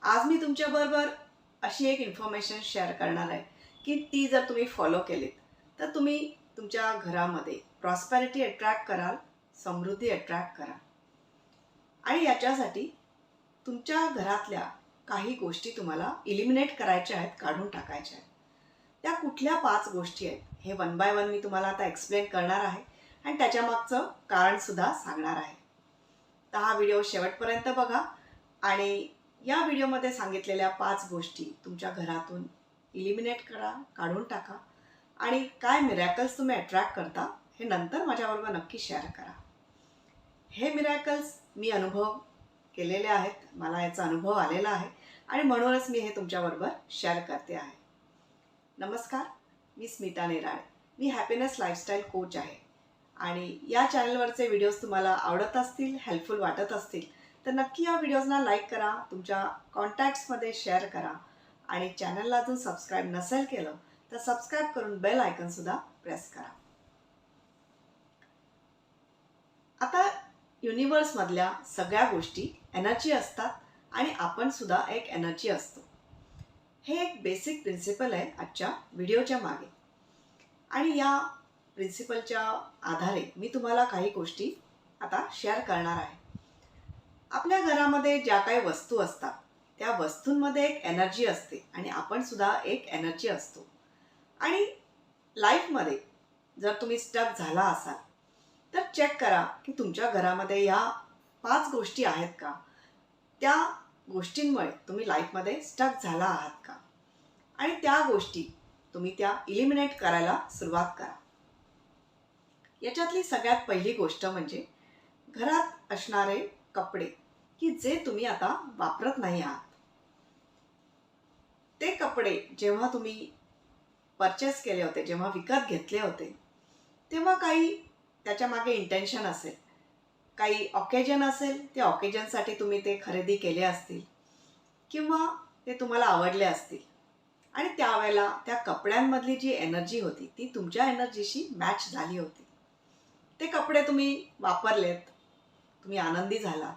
आज मी तुमच्याबरोबर अशी एक इन्फॉर्मेशन शेअर करणार आहे की ती जर तुम्ही फॉलो केलीत तर तुम्ही तुमच्या घरामध्ये प्रॉस्पेरिटी अट्रॅक्ट कराल, समृद्धी अट्रॅक्ट कराल. आणि याच्यासाठी तुमच्या घरातल्या काही गोष्टी तुम्हाला इलिमिनेट करायच्या आहेत, काढून टाकायच्या आहेत. त्या कुठल्या 5 गोष्टी आहेत हे वन बाय वन मी तुम्हाला आता एक्सप्लेन करणार आहे आणि त्याच्यामागचं कारणसुद्धा सांगणार आहे. तर हा व्हिडिओ शेवटपर्यंत बघा आणि या व्हिडिओमध्ये सांगितलेल्या 5 गोष्टी तुमच्या घरातून इलिमिनेट करा, काढून टाका आणि काय मिरॅकल्स तुम्ही अट्रॅक्ट करता हे नंतर माझ्याबरोबर नक्की शेअर करा. हे मिरॅकल्स मी अनुभव केलेले आहेत, मला याचा अनुभव आलेला आहे आणि म्हणूनच मी हे तुमच्याबरोबर शेअर करते आहे. नमस्कार, मी स्मिता नेराळे. मी हॅपीनेस लाईफस्टाईल कोच आहे आणि या चॅनलवरचे व्हिडिओज तुम्हाला आवडत असतील, हेल्पफुल वाटत असतील तर नक्की या व्हिडिओजना लाईक करा, तुमच्या कॉन्टॅक्ट्समध्ये शेअर करा आणि चॅनलला अजून सबस्क्राईब नसेल केलं तर सबस्क्राईब करून बेल आयकॉनसुद्धा प्रेस करा. आता युनिवर्समधल्या सगळ्या गोष्टी एनर्जी असतात आणि आपण सुद्धा एक एनर्जी असतो. हे एक बेसिक प्रिन्सिपल आहे आजच्या व्हिडिओच्या मागे आणि या प्रिन्सिपलच्या आधारे मी तुम्हाला काही गोष्टी आता शेअर करणार आहे. आपल्या घरामध्ये ज्या काही वस्तू असतात त्या वस्तूंमध्ये एक एनर्जी असते आणि आपण सुद्धा एक एनर्जी असतो. आणि लाईफमध्ये जर तुम्ही स्टक झाला असाल तर चेक करा की तुमच्या घरामध्ये ह्या 5 गोष्टी आहेत का, त्या गोष्टींमुळे तुम्ही लाईफमध्ये स्टक झाला आहात का आणि त्या गोष्टी तुम्ही त्या इलिमिनेट करायला सुरुवात करा. याच्यातली सगळ्यात पहिली गोष्ट म्हणजे घरात असणारे कपडे की जे तुम्ही आता वापरत नाही आहात. ते कपडे जेव्हा तुम्ही परचेस केले होते, जेव्हा विकत घेतले होते तेव्हा काही त्याच्यामागे इंटेन्शन असेल, काही ऑकेजन असेल, त्या ऑकेजनसाठी तुम्ही ते खरेदी केले असतील किंवा ते तुम्हाला आवडले असतील आणि त्यावेळेला त्या कपड्यांमधली जी एनर्जी होती ती तुमच्या एनर्जीशी मॅच झाली होती. ते कपडे तुम्ही वापरलेत, तुम्ही आनंदी झाला,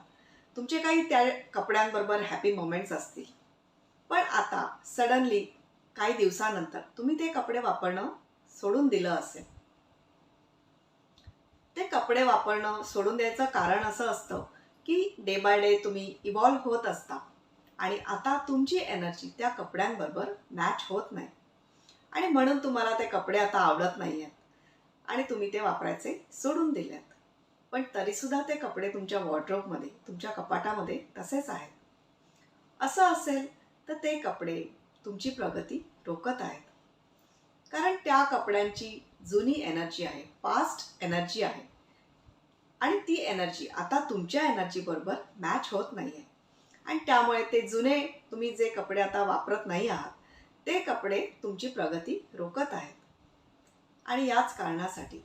तुमचे काही त्या कपड्यांबरोबर हॅपी मोमेंट्स असतील. पण आता सडनली काही दिवसानंतर तुम्ही ते कपडे वापरणं सोडून दिलं असेल. ते कपडे वापरणं सोडून द्यायचं कारण असं असतं की डे बाय डे तुम्ही इव्हॉल्व होत असता आणि आता तुमची एनर्जी त्या कपड्यांबरोबर मॅच होत नाही आणि म्हणून तुम्हाला ते कपडे आता आवडत नाही आहेत आणि तुम्ही ते वापरायचे सोडून दिलेत. पण तरीसुद्धा ते कपडे तुमच्या वॉर्डरोबमध्ये, तुमच्या कपाटामध्ये तसेच आहेत. असं असेल तर ते कपडे तुमची प्रगती रोखत आहेत. कारण त्या कपड्यांची जुनी एनर्जी आहे, पास्ट एनर्जी आहे आणि ती एनर्जी आता तुमच्या एनर्जीबरोबर मॅच होत नाही आहे आणि त्यामुळे ते जुने तुम्ही जे कपडे आता वापरत नाही आहात ते कपडे तुमची प्रगती रोखत आहेत. आणि याच कारणासाठी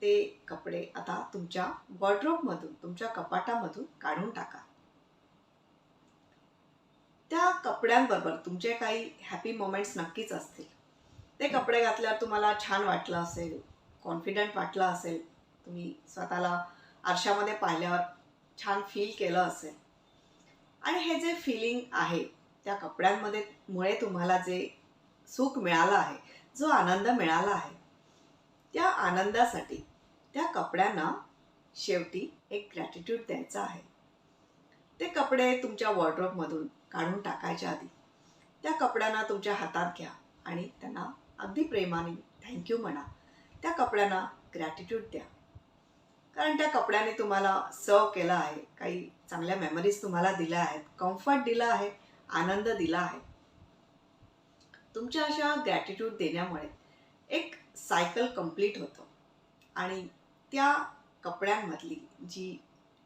ते कपडे आता तुमच्या वॉर्डरोबमधून, तुमच्या कपाटामधून काढून टाका. त्या कपड्यांबरोबर तुमचे काही हॅपी मोमेंट्स नक्कीच असतील. ते कपडे घातल्यावर तुम्हाला छान वाटलं असेल, कॉन्फिडंट वाटलं असेल, तुम्ही स्वतःला आरशामध्ये पाहिल्यावर छान फील केलं असेल आणि हे जे फीलिंग आहे त्या कपड्यांमध्ये मुळे तुम्हाला जे सुख मिळालं आहे, जो आनंद मिळाला आहे, त्या आनंदासाठी त्या कपड्यांना शेवटी एक ग्रॅटिट्यूड द्यायचा आहे. ते कपडे तुमच्या वॉर्डरोबमधून काढून टाकायच्या आधी त्या कपड्यांना तुमच्या हातात घ्या आणि त्यांना अगदी प्रेमाने थँक्यू म्हणा. त्या कपड्यांना ग्रॅटिट्यूड द्या. कारण त्या कपड्याने तुम्हाला सर्व केलं आहे, काही चांगल्या मेमरीज तुम्हाला दिल्या आहेत, कम्फर्ट दिला आहे, आनंद दिला आहे. तुमच्या अशा ग्रॅटिट्यूड देण्यामुळे एक सायकल कंप्लीट होतं आणि त्या कपड्यांमधली जी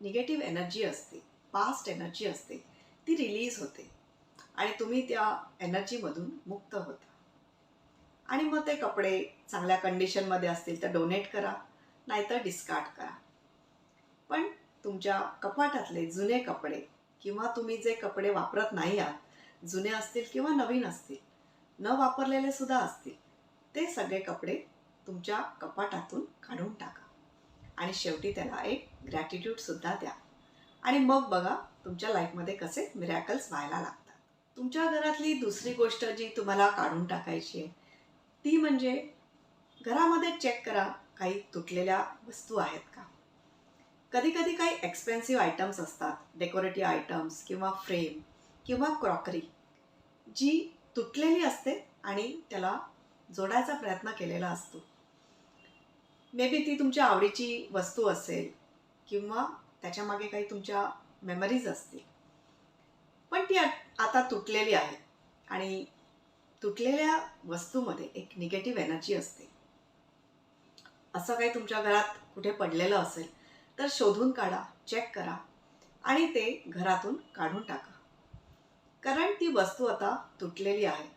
निगेटिव्ह एनर्जी असते, पास्ट एनर्जी असते, ती रिलीज होते आणि तुम्ही त्या एनर्जीमधून मुक्त होता. आणि मग ते कपडे चांगल्या कंडिशनमध्ये असतील तर डोनेट करा, नाहीतर डिस्कार्ड करा. पण तुमच्या कपाटातले जुने कपडे किंवा तुम्ही जे कपडे वापरत नाही आहात, जुने असतील किंवा नवीन असतील, न वापरलेले सुद्धा असतील, ते सगळे कपडे तुमच्या कपाटातून काढून टाका आणि शेवटी त्याला एक ग्रॅटिट्यूडसुद्धा द्या आणि मग बघा तुमच्या लाईफमध्ये कसे मिरॅकल्स व्हायला लागतात. तुमच्या घरातली दुसरी गोष्ट जी तुम्हाला काढून टाकायची आहे ती म्हणजे घरामध्ये चेक करा काही तुटलेल्या वस्तू आहेत का. कधी कधी काही एक्सपेन्सिव्ह आयटम्स असतात, डेकोरेटिव्ह आयटम्स किंवा फ्रेम किंवा क्रॉकरी जी तुटलेली असते आणि त्याला जोडायचा प्रयत्न केलेला असतो. मे बी ती तुमच्या आवडीची वस्तू असेल किंवा त्याच्यामागे काही तुमच्या मेमरीज असतील, पण ती आता तुटलेली आहे. आणि तुटलेल्या वस्तूमध्ये एक निगेटिव्ह एनर्जी असते. असं काही तुमच्या घरात कुठे पडलेलं असेल तर शोधून काढा, चेक करा आणि ते घरातून काढून टाका. कारण ती वस्तू आता तुटलेली आहे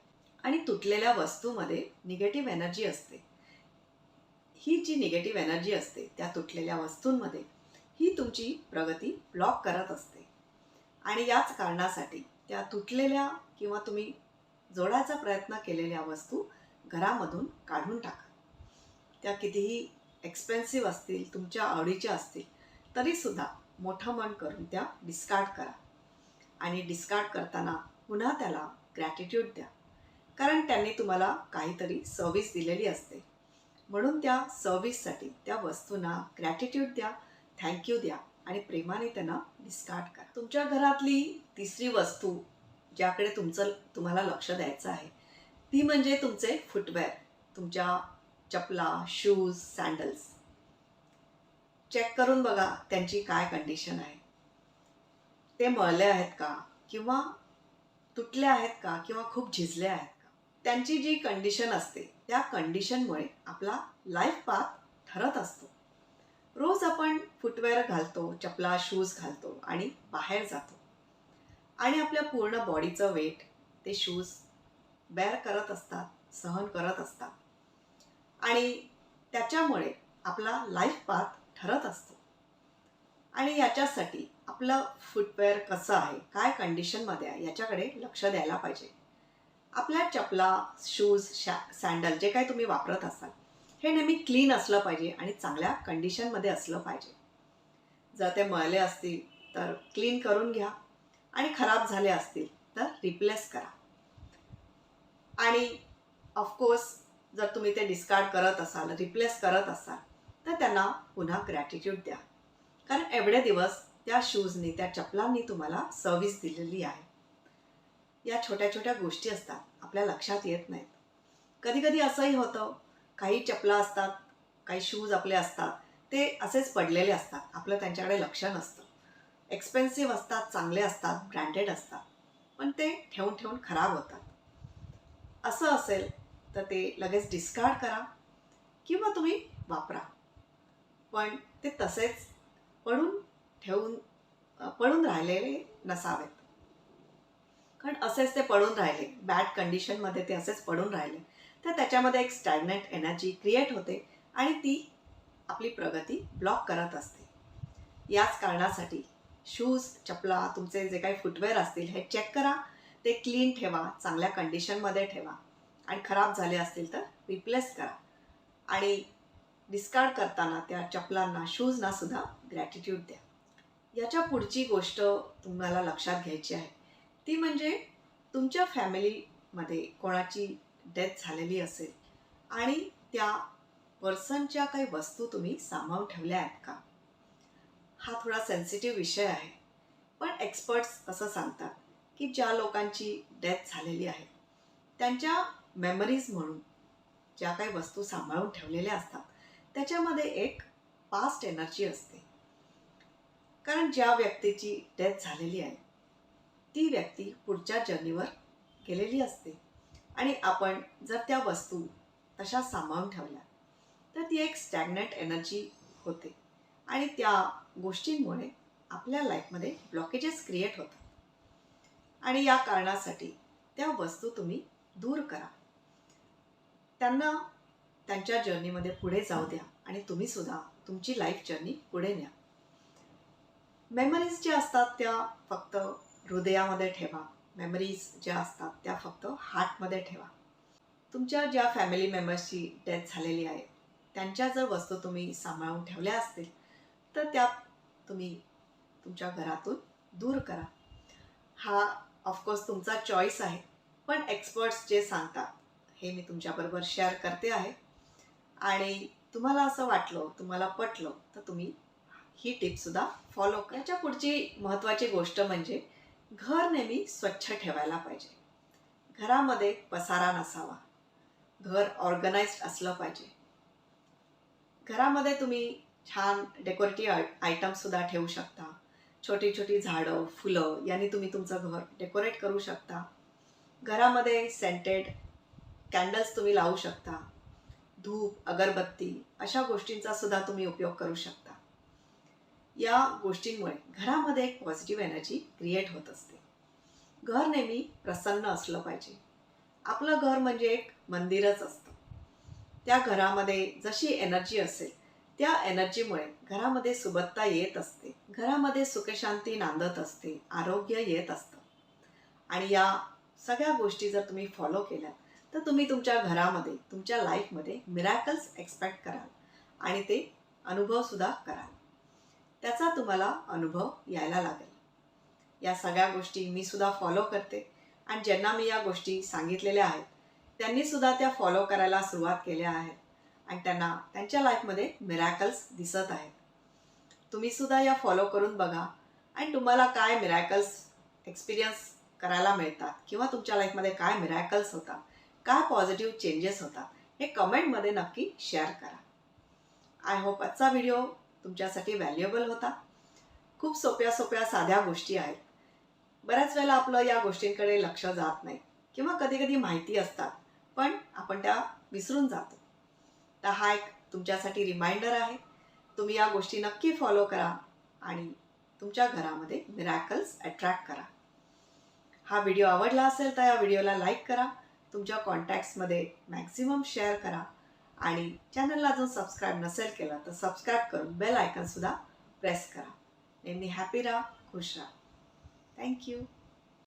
आणि तुटलेल्या वस्तूमध्ये निगेटिव्ह एनर्जी असते. ही जी निगेटिव्ह एनर्जी असते त्या तुटलेल्या वस्तूंमध्ये ही तुमची प्रगती ब्लॉक करत असते. आणि याच कारणासाठी त्या तुटलेल्या किंवा तुम्ही जोडायचा प्रयत्न केलेल्या वस्तू घरामधून काढून टाका. त्या कितीही एक्सपेन्सिव्ह असतील, तुमच्या आवडीच्या असतील, तरीसुद्धा मोठं मन करून त्या डिस्कार्ड करा. आणि डिस्कार्ड करताना पुन्हा त्याला ग्रॅटिट्यूड द्या. कारण त्यांनी तुम्हाला काहीतरी सर्व्हिस दिलेली असते, म्हणून त्या सर्व्हिससाठी त्या वस्तूंना ग्रॅटिट्यूड द्या, थँक्यू द्या आणि प्रेमाने त्यांना डिस्कार्ड करा. तुमच्या घरातली तिसरी वस्तू ज्याकडे तुम्हाला लक्ष द्यायचं आहे ती म्हणजे तुमचे फुटवेअर. तुमच्या चपला, शूज, सँडल्स चेक करून बघा त्यांची काय कंडिशन आहे. ते मळले आहेत का, किंवा तुटले आहेत का, किंवा खूप झिजले आहेत का. त्यांची जी कंडिशन असते त्या कंडिशनमुळे आपला लाईफ पाथ ठरत असतो. रोज आपण फुटवेअर घालतो, चपला, शूज घालतो आणि बाहेर जातो आणि आपल्या पूर्ण बॉडीचं वेट ते शूज बेअर करत असतात, सहन करत असतात. आणि त्याच्यामुळे आपला लाईफ पाथ ठरत असतो. आणि याच्यासाठी आपलं फुटवेअर कसं आहे, काय कंडिशनमध्ये आहे याच्याकडे लक्ष द्यायला पाहिजे. आपल्या चपला, शूज, सँडल जे काही तुम्ही वापरत असाल हे नेहमी क्लीन असलं पाहिजे आणि चांगल्या कंडिशनमध्ये असलं पाहिजे. जर ते मळले असतील तर क्लीन करून घ्या आणि खराब झाले असतील तर रिप्लेस करा. आणि ऑफकोर्स जर तुम्ही ते डिस्कार्ड करत असाल, रिप्लेस करत असाल तर त्यांना पुन्हा ग्रॅटिट्यूड द्या. कारण एवढे दिवस त्या शूजनी, त्या चपलांनी तुम्हाला सर्व्हिस दिलेली आहे. या छोट्या छोट्या गोष्टी असतात, आपल्या लक्षात येत नाहीत. कधी कधी असंही होतं, काही चपला असतात, काही शूज आपले असतात, ते असेच पडलेले असतात, आपलं त्यांच्याकडे लक्ष नसतं. एक्सपेन्सिव्ह असतात, चांगले असतात, ब्रँडेड असतात, पण ते ठेवून ठेवून खराब होतात. असं असेल तर ते लगेच डिस्कार्ड करा किंवा तुम्ही वापरा. पण ते तसेच पडून राहिलेले नसावेत. कारण असेच ते पडून राहिले, बॅड कंडिशनमध्ये ते असेच पडून राहिले तर त्याच्यामध्ये एक स्टॅग्नंट एनर्जी क्रिएट होते आणि ती आपली प्रगती ब्लॉक करत असते. याच कारणासाठी शूज, चपला, तुमचे जे काही फुटवेअर असतील हे चेक करा, ते क्लीन ठेवा, चांगल्या कंडिशनमध्ये ठेवा आणि खराब झाले असतील तर रिप्लेस करा. आणि डिस्कार्ड करताना त्या चपलांना, शूजना सुद्धा ग्रॅटिट्यूड द्या. याच्या पुढची गोष्ट तुम्हाला लक्षात घ्यायची आहे ती म्हणजे तुमच्या फॅमिलीमध्ये कोणाची डेथ झालेली असेल आणि त्या पर्सनच्या काही वस्तू तुम्ही सांभाळून ठेवल्या आहेत का. हा थोडा सेन्सिटिव्ह विषय आहे, पण एक्सपर्ट्स असं सांगतात की ज्या लोकांची डेथ झालेली आहे त्यांच्या मेमरीज म्हणून ज्या काही वस्तू सांभाळून ठेवलेल्या असतात त्याच्यामध्ये एक पास्ट एनर्जी असते. कारण ज्या व्यक्तीची डेथ झालेली आहे ती व्यक्ती पुढच्या जर्नीवर गेलेली असते आणि आपण जर त्या वस्तू तशा सांभाळून ठेवल्या तर ती एक स्टॅग्नंट एनर्जी होते आणि त्या गोष्टींमुळे आपल्या लाईफमध्ये ब्लॉकेजेस क्रिएट होतात. आणि या कारणासाठी त्या वस्तू तुम्ही दूर करा, त्यांना त्यांच्या जर्नीमध्ये पुढे जाऊ द्या आणि तुम्ही सुद्धा तुमची लाईफ जर्नी पुढे न्या. मेमरीज ज्या असतात त्या फक्त हृदयामध्ये ठेवा, मेमरीज ज्या असतात त्या फक्त हार्टमध्ये ठेवा. तुमच्या ज्या फॅमिली मेंबर्सची डेथ झालेली आहे त्यांच्या जर वस्तू तुम्ही सांभाळून ठेवल्या असतील तर त्या तुम्ही तुमच्या घरातून दूर करा. हा ऑफकोर्स तुमचा चॉईस आहे, पण एक्सपर्ट्स जे सांगतात हे मी तुमच्याबरोबर शेअर करते आहे. आणि तुम्हाला असं वाटलं, तुम्हाला पटलं, तर तुम्ही ही टिपसुद्धा फॉलो करा. याच्या पुढची महत्त्वाची गोष्ट म्हणजे घर नेहमी स्वच्छ ठेवायला पाहिजे. घरामध्ये पसारा नसावा. घर ऑर्गनाइज्ड असलं पाहिजे. घरामध्ये तुम्ही छान डेकोरेटिव्ह आयटमसुद्धा ठेवू शकता. छोटी छोटी झाडं, फुलं यांनी तुम्ही तुमचं घर डेकोरेट करू शकता. घरामध्ये सेंटेड कॅन्डल्स तुम्ही लावू शकता. धूप, अगरबत्ती अशा गोष्टींचा सुद्धा तुम्ही उपयोग करू शकता. या गोष्टींमुळे घरामध्ये एक पॉझिटिव्ह एनर्जी क्रिएट होत असते. घर नेहमी प्रसन्न असलं पाहिजे. आपलं घर म्हणजे एक मंदिरच असतं. त्या घरामध्ये जशी एनर्जी असेल त्या एनर्जीमुळे घरामध्ये सुबत्ता येत असते. घरामध्ये सुखशांती नांदत असते, आरोग्य येत असतं. आणि या सगळ्या गोष्टी जर तुम्ही फॉलो केल्या तर तुम्ही तुमच्या घरामध्ये, तुमच्या लाईफमध्ये मिरॅकल्स एक्सपेक्ट कराल आणि ते अनुभवसुद्धा कराल. त्याचा तुम्हाला अनुभव यायला लागेल. या सगळ्या गोष्टी मी सुद्धा फॉलो करते आणि ज्यांना मी या गोष्टी सांगितलेल्या आहेत त्यांनी सुद्धा त्या फॉलो करायला सुरुवात केल्या आहेत आणि त्यांना त्यांच्या लाईफमध्ये मिरॅकल्स दिसत आहेत. तुम्ही सुद्धा या फॉलो करून बघा आणि तुम्हाला काय मिरॅकल्स एक्सपिरियन्स करायला मिळतात किंवा तुमच्या लाईफमध्ये काय मिरॅकल्स होतात, काय पॉझिटिव्ह चेंजेस होतात हे कमेंटमध्ये नक्की शेअर करा. आय होप आजचा व्हिडिओ तुमच्यासाठी व्हॅल्युएबल होता. खूप सोप्या सोप्या साध्या गोष्टी आहेत. बऱ्याच वेळेला आपलं या गोष्टींकडे लक्ष जात नाही किंवा कधी कधी माहिती असतात पण आपण त्या विसरून जातो. तर हा एक तुमच्यासाठी रिमाइंडर आहे. तुम्ही या गोष्टी नक्की फॉलो करा आणि तुमच्या घरामध्ये मिरॅकल्स अट्रॅक्ट करा. हा व्हिडिओ आवडला असेल तर या व्हिडिओला लाईक करा, तुमच्या कॉन्टॅक्ट्समध्ये मॅक्सिमम शेअर करा आणि चॅनलला अजून सबस्क्राईब नसेल केलं तर सबस्क्राईब करून बेल आयकॉनसुद्धा प्रेस करा. नेहमी हॅपी राहा, खुश राहा. थँक्यू.